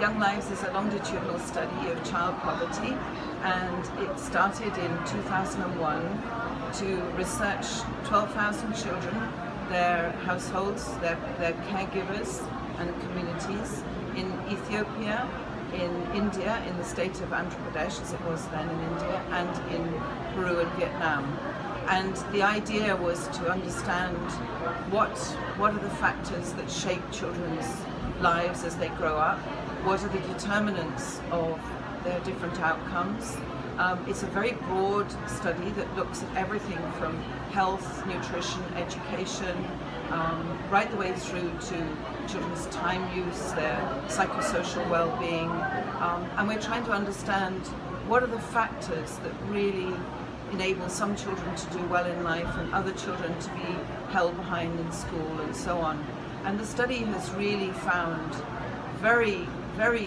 Young Lives is a longitudinal study of child poverty, and it started in 2001 to research 12,000 children, their households, their caregivers and communities in Ethiopia, in India, in the state of Andhra Pradesh, as it was then in India, and in Peru and Vietnam. And the idea was to understand what are the factors that shape children's lives as they grow up, what are the determinants of their different outcomes. It's a very broad study that looks at everything from health, nutrition, education, right the way through to children's time use, their psychosocial well-being, and we're trying to understand what are the factors that really enable some children to do well in life and other children to be held behind in school and so on. And the study has really found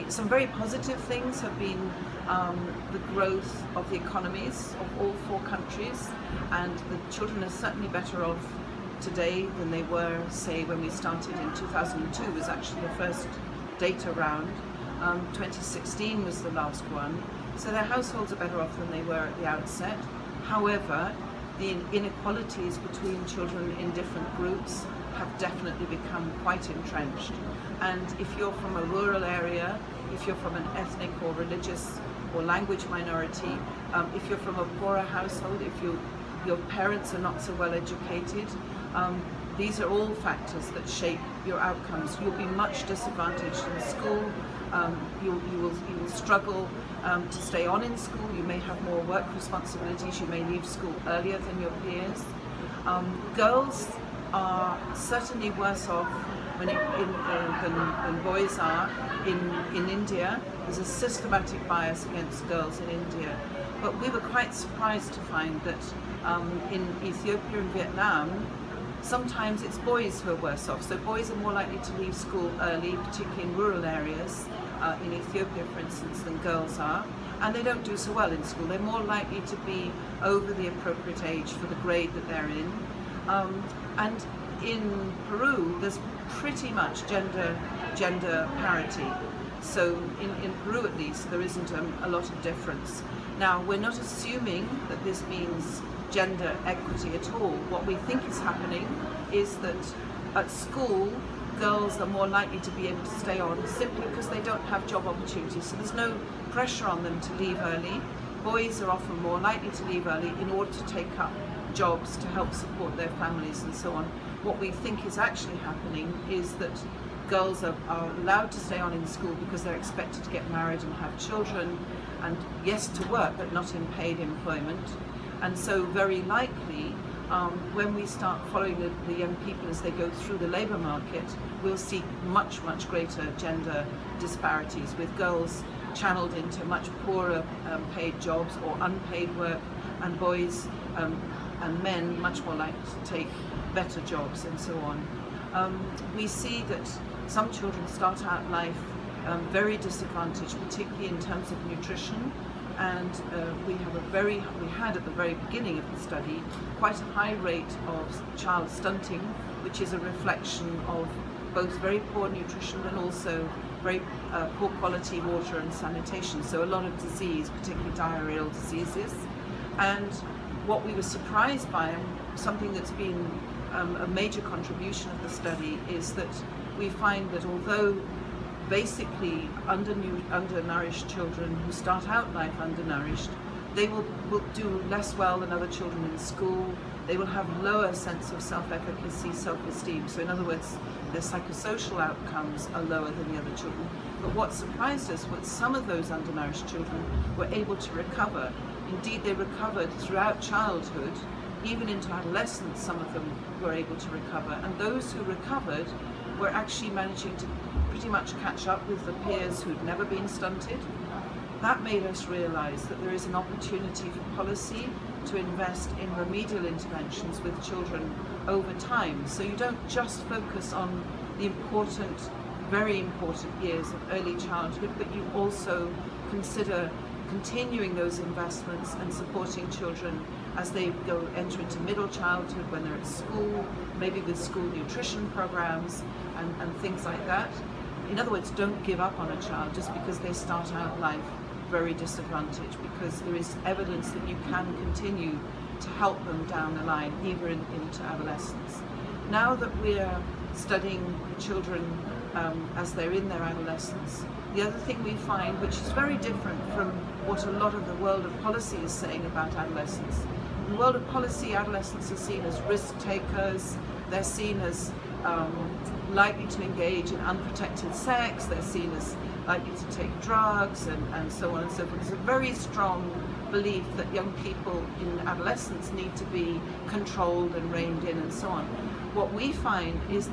some very positive things have been the growth of the economies of all four countries, and the children are certainly better off today than they were, say, when we started in 2002 was actually the first data round. 2016 was the last one. So their households are better off than they were at the outset. However, the inequalities between children in different groups have definitely become quite entrenched. And if you're from a rural area, if you're from an ethnic or religious or language minority, if you're from a poorer household, if your parents are not so well educated, these are all factors that shape your outcomes. You'll be much disadvantaged in school. You will struggle to stay on in school. You may have more work responsibilities. You may leave school earlier than your peers. Girls are certainly worse off than boys are in India. There's a systematic bias against girls in India. But we were quite surprised to find that in Ethiopia and Vietnam, sometimes it's boys who are worse off. So boys are more likely to leave school early, particularly in rural areas, in Ethiopia, for instance, than girls are. And they don't do so well in school. They're more likely to be over the appropriate age for the grade that they're in. And in Peru, there's pretty much gender parity. So in Peru, at least, there isn't a lot of difference. Now, we're not assuming that this means gender equity at all. What we think is happening is that at school, girls are more likely to be able to stay on simply because they don't have job opportunities. So there's no pressure on them to leave early. Boys are often more likely to leave early in order to take up jobs to help support their families and so on. What we think is actually happening is that girls are allowed to stay on in school because they're expected to get married and have children, and yes, to work, but not in paid employment. And so very likely, when we start following the young people as they go through the labour market, we'll see much, much greater gender disparities, with girls channeled into much poorer paid jobs or unpaid work, and boys and men much more likely to take better jobs and so on. We see that some children start out life very disadvantaged, particularly in terms of nutrition. And we had at the very beginning of the study quite a high rate of child stunting, which is a reflection of both very poor nutrition and also very poor quality water and sanitation. So a lot of disease, particularly diarrheal diseases. And what we were surprised by, and something that's been a major contribution of the study, is that we find that although basically undernourished children who start out life undernourished, they will do less well than other children in school. They will have lower sense of self-efficacy, self-esteem. So in other words, their psychosocial outcomes are lower than the other children. But what surprised us was some of those undernourished children were able to recover. Indeed, they recovered throughout childhood. Even into adolescence, some of them were able to recover. And those who recovered were actually managing to pretty much catch up with the peers who'd never been stunted. That made us realize that there is an opportunity for policy to invest in remedial interventions with children over time. So you don't just focus on the important, very important years of early childhood, but you also consider continuing those investments and supporting children as they enter into middle childhood, when they're at school, maybe with school nutrition programs and things like that. in other words, don't give up on a child just because they start out life very disadvantaged, because there is evidence that you can continue to help them down the line, even into adolescence. Now that we're studying children as they're in their adolescence, the other thing we find, which is very different from what a lot of the world of policy is saying about adolescence. In the world of policy, adolescents are seen as risk takers, they're seen as likely to engage in unprotected sex, they're seen as likely to take drugs, and so on and so forth. There's a very strong belief that young people in adolescence need to be controlled and reined in and so on. What we find is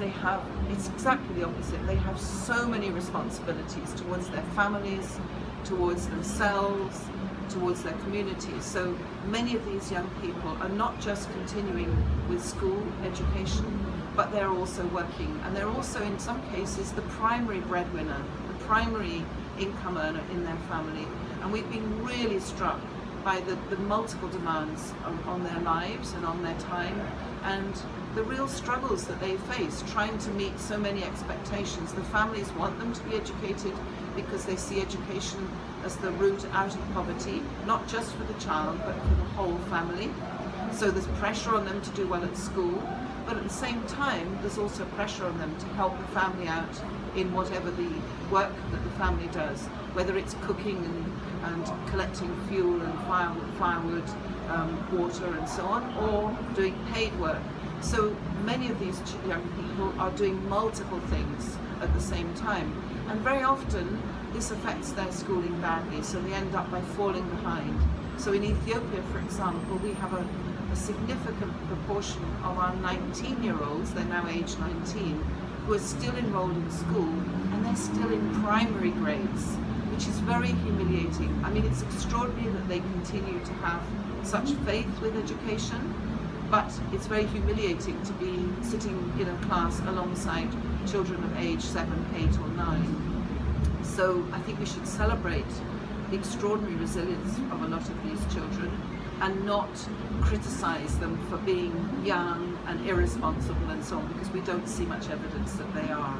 it's exactly the opposite. They have so many responsibilities towards their families, towards themselves, towards their communities. So many of these young people are not just continuing with school education, but they're also working, and they're also in some cases the primary breadwinner, the primary income earner in their family. And we've been really struck by the multiple demands on their lives and on their time, and the real struggles that they face trying to meet so many expectations. The families want them to be educated because they see education as the route out of poverty, not just for the child, but for the whole family. So there's pressure on them to do well at school, but at the same time, there's also pressure on them to help the family out in whatever the work that the family does, whether it's cooking and collecting fuel and firewood, water and so on, or doing paid work. So many of these young people are doing multiple things at the same time, and very often this affects their schooling badly, so they end up by falling behind. So in Ethiopia, for example, we have a significant proportion of our 19-year-olds, they're now age 19, who are still enrolled in school, and they're still in primary grades, which is very humiliating. I mean, it's extraordinary that they continue to have such faith with education, but it's very humiliating to be sitting in a class alongside children of age 7, 8 or 9. So I think we should celebrate the extraordinary resilience of a lot of these children and not criticize them for being young and irresponsible and so on, because we don't see much evidence that they are.